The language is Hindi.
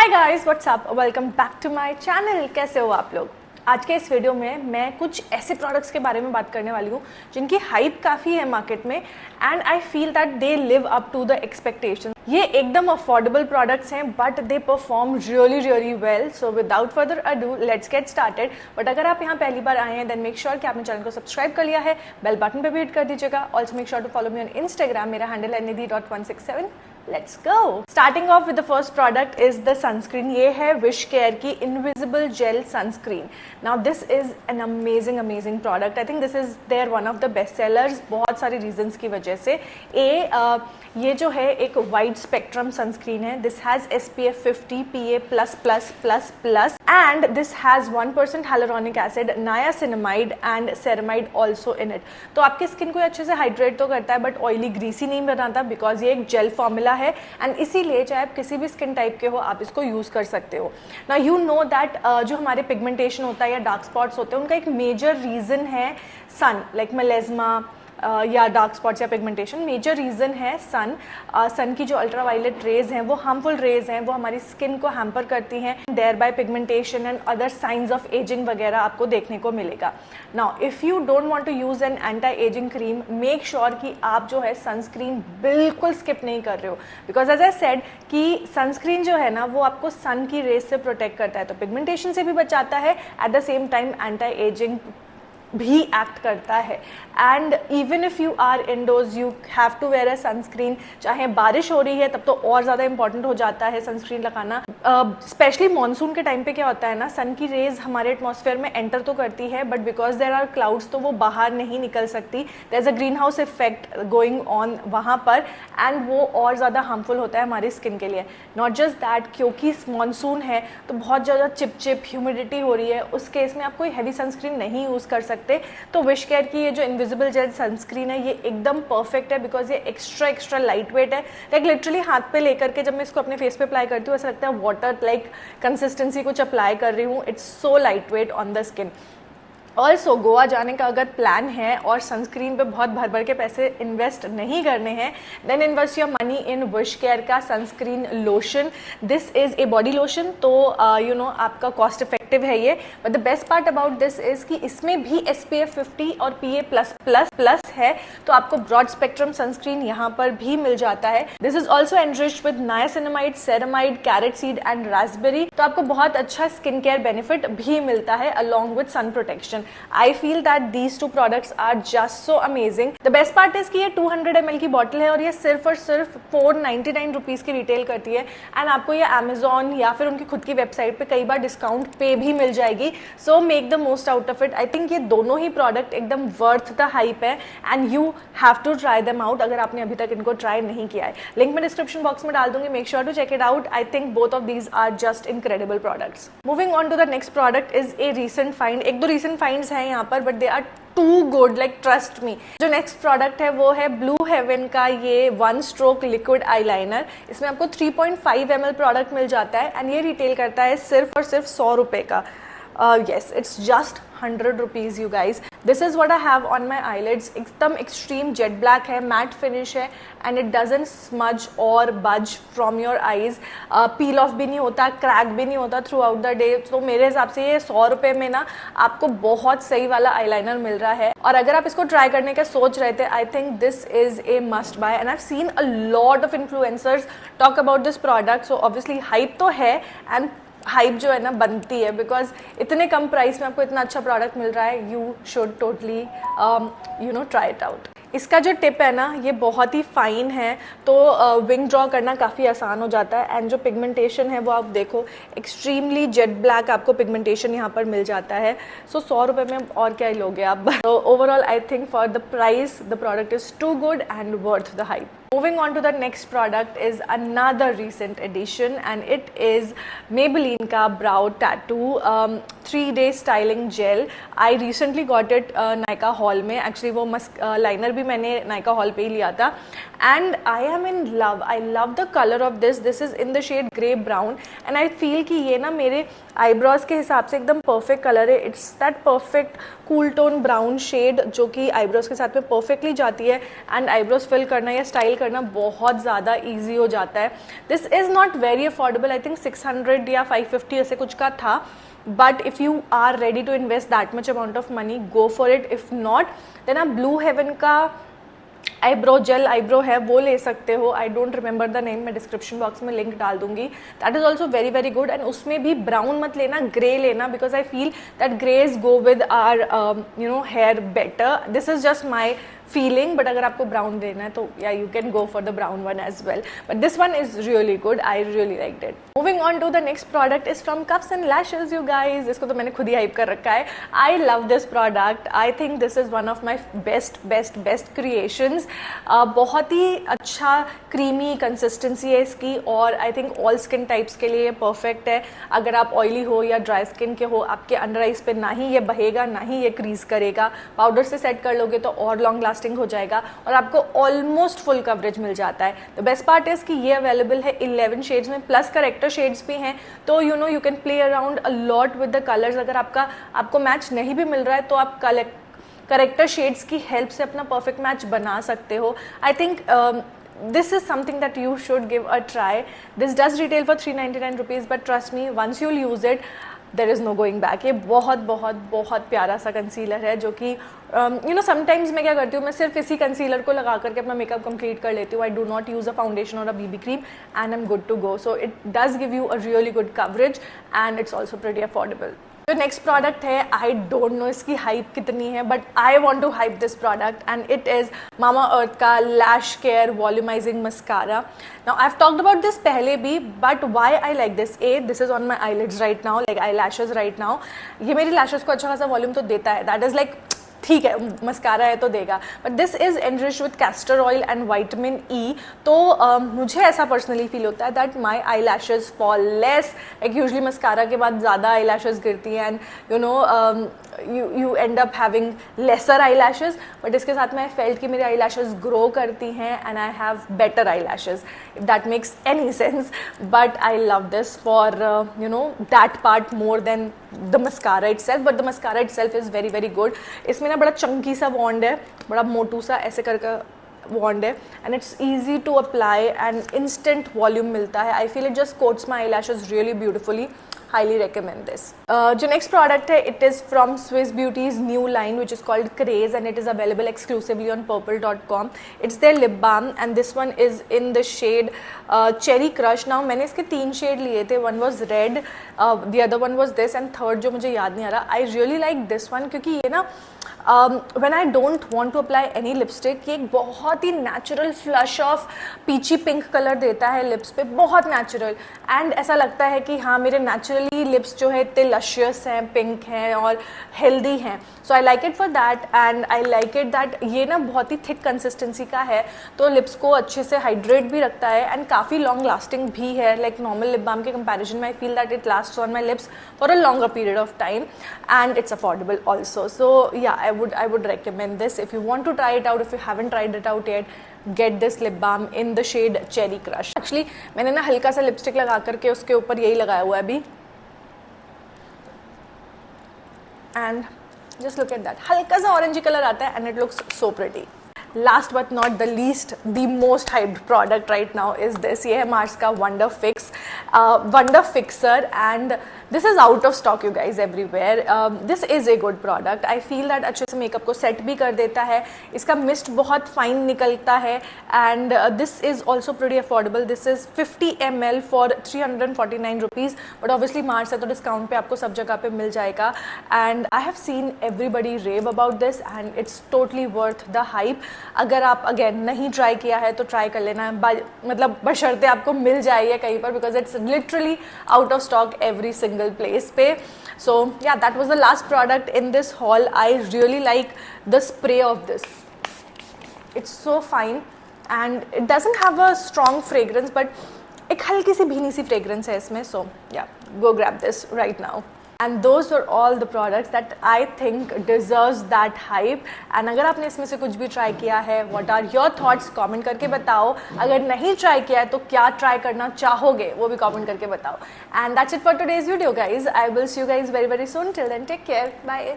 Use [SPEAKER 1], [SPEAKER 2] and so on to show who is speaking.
[SPEAKER 1] Hi guys, what's up, welcome back to my channel. कैसे हो आप लोग? आज के इस वीडियो में मैं कुछ ऐसे प्रोडक्ट्स के बारे में बात करने वाली हूँ जिनकी हाइप काफ़ी है मार्केट में and I feel that they live up to the expectation. ये एकदम अफोर्डेबल प्रोडक्ट्स हैं but they perform really well. So without further ado let's get started. But अगर आप यहाँ पहली बार आए हैं देन मेक श्योर कि आपने चैनल को सब्सक्राइब कर लिया है, बेल बटन पे भी हिट कर दीजिएगा। Also make sure to follow me on Instagram, मेरा हैंडल है nidhi.167। Let's go. Starting off with the first product is the sunscreen. ये है विश केयर की Invisible Gel Sunscreen. Now this is an amazing product. I think this is their one of the best sellers. बहुत सारी reasons की वजह से। ये जो है एक wide spectrum sunscreen है. This has SPF 50 PA++++ and this has 1% hyaluronic acid, niacinamide and ceramide also in it. तो आपकी स्किन को अच्छे से हाइड्रेट तो करता है बट ऑयली ग्रीसी नहीं बनाता बिकॉज ये एक जेल फॉर्मूला है एंड इसीलिए चाहे आप किसी भी स्किन टाइप के हो आप इसको यूज कर सकते हो। नाउ यू नो दैट जो हमारे पिगमेंटेशन होता है या डार्क स्पॉट्स होते हैं उनका एक मेजर रीजन है सन, लाइक मेलेज्मा या डार्क स्पॉट्स या पिगमेंटेशन। मेजर रीज़न है सन की जो अल्ट्रावायलेट रेज हैं वो हार्मफुल रेज हैं, वो हमारी स्किन को हैम्पर करती हैं, thereby pigmentation and other signs of ageing वगैरह आपको देखने को मिलेगा। Now if you don't want to use an anti ageing cream, make sure कि आप जो है सनस्क्रीन बिल्कुल स्किप नहीं कर रहे हो बिकॉज एज आई सेड कि सनस्क्रीन जो है ना वो आपको सन की रेज से प्रोटेक्ट करता है, तो पिगमेंटेशन से भी बचाता है, at the same time anti ageing भी एक्ट करता है। And even if you are indoors you have to wear a sunscreen. चाहे बारिश हो रही है तब तो और ज़्यादा इंपॉर्टेंट हो जाता है सनस्क्रीन लगाना। स्पेशली मॉनसून के टाइम पे क्या होता है ना, सन की रेज हमारे एटमॉस्फेयर में एंटर तो करती है but because there are clouds तो वो बाहर नहीं निकल सकती। There is a greenhouse effect going on वहाँ पर एंड वो और ज़्यादा हार्मफुल होता है हमारी स्किन के लिए। नॉट जस्ट दैट, क्योंकि मॉनसून है तो बहुत ज़्यादा चिपचिप ह्यूमिडिटी हो रही है, उस केस में आप कोई हैवी सनस्क्रीन नहीं यूज़ कर सकते। तो विश केयर की ये जो इनविजिबल जेल सनस्क्रीन है ये एकदम परफेक्ट है बिकॉज ये एक्स्ट्रा लाइट वेट है। लाइक लिटरली हाथ पे लेकर के जब मैं इसको अपने फेस पे अप्लाई करती हूँ ऐसा लगता है वाटर लाइक कंसिस्टेंसी कुछ अप्लाई कर रही हूँ। It's so light weight on the skin. Also Goa जाने का अगर प्लान है और सनस्क्रीन पे बहुत भर के पैसे इन्वेस्ट नहीं करने हैं then invest your money in WishCare का sunscreen lotion. This is a body lotion, तो यू नो आपका कॉस्ट इफेक्टिव है ये। But the best part about this is कि इसमें भी SPF 50 और PA+++ है, तो आपको ब्रॉड स्पेक्ट्रम सनस्क्रीन यहाँ पर भी मिल जाता है। This is also enriched with niacinamide, ceramide, carrot seed and Raspberry, तो आपको बहुत अच्छा स्किन केयर बेनिफिट भी मिलता है along with sun protection. I feel that these two products are just so amazing. The best part is कि ये 200 ml की बॉटल है और ये सिर्फ और सिर्फ 499 रुपीज़ की रिटेल करती है एंड आपको ये Amazon या फिर उनकी खुद की वेबसाइट पे कई बार डिस्काउंट पे भी मिल जाएगी। So make the most out of it. I think ये दोनों ही प्रोडक्ट एकदम वर्थ द हाइप है and you have to try them out अगर आपने अभी तक इनको ट्राई नहीं किया है। लिंक मैं डिस्क्रिप्शन बॉक्स में डाल दूंगी, make sure to check it out. I think both of these are just incredible products. Moving on to the next product is a recent find. एक दो रीसेंट फाइंड्स हैं यहाँ पर but they are too good, like trust me. जो नेक्स्ट प्रोडक्ट है वो है ब्लू हेवन का ये 1 स्ट्रोक लिक्विड आईलाइनर। इसमें आपको 3.5 ml प्रोडक्ट मिल जाता है एंड ये रिटेल करता है सिर्फ और सिर्फ 100 रुपये का। yes, it's just 100 rupees you guys. This is what I have on my eyelids. एकदम extreme jet black है, matte finish है and it doesn't smudge or budge from your eyes. Peel off भी नहीं होता, crack भी नहीं होता throughout the day. तो मेरे हिसाब से ये 100 रुपये में ना आपको बहुत सही वाला eyeliner मिल रहा है और अगर आप इसको ट्राई करने का सोच रहे थे I think this is a must buy and I've seen a lot of influencers talk about this product. So obviously hype तो है and हाइप जो है ना बनती है बिकॉज इतने कम प्राइस में आपको इतना अच्छा प्रोडक्ट मिल रहा है। You should totally you know try it out. इसका जो टिप है ना ये बहुत ही फाइन है तो विंग ड्रॉ करना काफ़ी आसान हो जाता है एंड जो पिगमेंटेशन है वो आप देखो एक्सट्रीमली जेट ब्लैक आपको पिगमेंटेशन यहाँ पर मिल जाता है। सो 100 रुपये में और क्या ही लोगे आप। तो overall I think for the price the product is too good and worth the hype. Moving on to the next product is another recent addition and it is Maybelline का brow tattoo 3-day styling gel. I recently got it Nykaa Hall में। Actually वो मस्क लाइनर भी मैंने Nykaa Hall पे ही लिया था and I am in love. I love the color of this. This is in the shade grey brown and I feel कि ये ना मेरे आईब्रोज के हिसाब से एकदम परफेक्ट कलर है। It's that perfect cool tone brown shade जो कि आईब्रोज के साथ में परफेक्टली जाती है एंड आईब्रोज फिल करना या स्टाइल स्टाइल करना बहुत ज़्यादा ईजी हो जाता है. This is not very affordable, I think 600 या 550 ऐसे कुछ का था. But if you are ready to invest that much amount of money, go for it. If not then आप ब्लू हेवन का आईब्रो जेल आईब्रो है वो ले सकते हो. I don't remember the name, मैं डिस्क्रिप्शन बॉक्स में लिंक डाल दूंगी. That is also very very good. And उसमें भी ब्राउन मत लेना, ग्रे लेना, because I feel that greys go with our hair better. This is just my feeling, but अगर आपको ब्राउन लेना है तो yeah, you can go for the brown one as well, but this one is really good. I really liked it. Moving on to the next product is from Cuffs and Lashes, you guys. इसको तो मैंने खुद ही हाइप कर रखा है. I love this product. I think this is one of my best creations. बहुत ही अच्छा क्रीमी कंसिस्टेंसी है इसकी, और I think all skin types के लिए परफेक्ट है. अगर आप ऑयली हो या ड्राई स्किन के हो, आपके अंडर आइज पे ना ही ये बहेगा ना ही ये क्रीज करेगा. पाउडर से सेट कर लोगे तो और लॉन्ग लास्टिंग हो जाएगा और आपको ऑलमोस्ट फुल कवरेज मिल जाता है. द बेस्ट पार्ट इज कि ये अवेलेबल है 11 शेड्स में, प्लस करेक्टर शेड्स भी हैं. तो you can play around a lot with the colours. अगर आपको मैच नहीं भी मिल रहा है तो आप करेक्टर शेड्स की हेल्प से अपना परफेक्ट मैच बना सकते हो. I think this is something that you should give a try. This does retail for 399 rupees, but trust me, once you'll use it, there is no going back. ये बहुत प्यारा सा कंसीलर है जो कि समटाइम्स मैं क्या करती हूँ, मैं सिर्फ इसी कंसीलर को लगा करके अपना मेकअप कंप्लीट कर लेती हूँ. I do not use a foundation और a BB cream and I am good to go. So it does give you a really good coverage and it's also pretty affordable. जो नेक्स्ट प्रोडक्ट है, आई डोंट नो इसकी हाइप कितनी है, but I want to hype this product and it is Mamaearth का lash care volumising mascara. Now I have talked about this पहले भी, but why I like this. This is on my eyelids right now, like eye lashes right now. ये मेरी लैशेज को अच्छा खासा वॉल्यूम तो देता है. दैट इज लाइक ठीक है, मस्कारा है तो देगा. But this is enriched with castor oil and vitamin E. तो मुझे ऐसा पर्सनली फील होता है that my eye lashes fall less. Like usually mascara के बाद ज़्यादा आई लैशेज गिरती हैं and you end up having lesser eyelashes, but इसके साथ में I felt कि मेरे eyelashes grow करती हैं and I have better eyelashes, if that makes any sense. But I love this for that part more than the mascara itself. But the mascara itself is very very good. इसमें ना बड़ा चंकी सा wand है, बड़ा मोटू सा ऐसे करके wand है, and it's easy to apply and instant volume मिलता है. I feel it just coats my eyelashes really beautifully. Highly recommend this. जो next product है, it is from Swiss Beauty's new line which is called Craze and it is available exclusively on purple.com. It's their lip balm and this one is in the shade Cherry Crush. Now मैंने इसके 3 शेड लिए थे. One was red, the other one was this and third जो मुझे याद नहीं आ रहा. I really like this one क्योंकि ये ना when I don't want to apply any lipstick, ये एक बहुत ही natural flush of peachy pink colour देता है लिप्स पे, बहुत natural. एंड ऐसा लगता है कि हाँ मेरे नेचुरली लिप्स जो है इतने लशियस हैं, पिंक हैं और हेल्दी हैं. So I like it for that and I like it that ये ना बहुत ही थिक कंसिस्टेंसी का है तो लिप्स को अच्छे से हाइड्रेट भी रखता है एंड काफ़ी लॉन्ग लास्टिंग भी है. लाइक नॉर्मल लिप बाम के कंपैरिजन में I feel that it lasts on my lips for a longer period of time and it's affordable also. So yeah I would recommend this. If you want to try it out, if you haven't tried it out yet, get this lip balm in the shade Cherry Crush. Actually मैंने ना हल्का सा लिपस्टिक लगा करके उसके ऊपर यही लगाया हुआ है अभी and just look at that, हल्का सा ऑरेंजी कलर आता है and it looks so pretty. Last but not the least, the most hyped product right now is this. ये है मार्स का Wonder Fix, Wonder Fixer and this is out of stock you guys everywhere. This is a good product. I feel that अच्छे से मेकअप को सेट भी कर देता है. इसका मिस्ट बहुत फाइन निकलता है and this is also pretty affordable. This is 50 ml for 349 rupees. But obviously Mars है तो डिस्काउंट पे आपको सब जगह पे मिल जाएगा and I have seen everybody rave about this and it's totally worth the hype. अगर आप अगेन नहीं ट्राई किया है तो ट्राई कर लेना, मतलब बशर्ते आपको मिल जाए कहीं पर because it's literally out of stock every single place पे. सो या that was the last product in this hall. I really like the spray of this. It's so fine and it doesn't have a strong fragrance but एक हल्की सी भीनी सी फ्रेग्रेंस है इसमें. सो या गो grab this right now. And those were all the products that I think deserves that hype. And अगर आपने इसमें से कुछ भी ट्राई किया है, what are your thoughts? Comment करके बताओ. अगर नहीं ट्राई किया है तो क्या ट्राई करना चाहोगे वो भी कमेंट करके बताओ. And that's it for today's video guys. I will see you guys very very soon. Till then take care. Bye.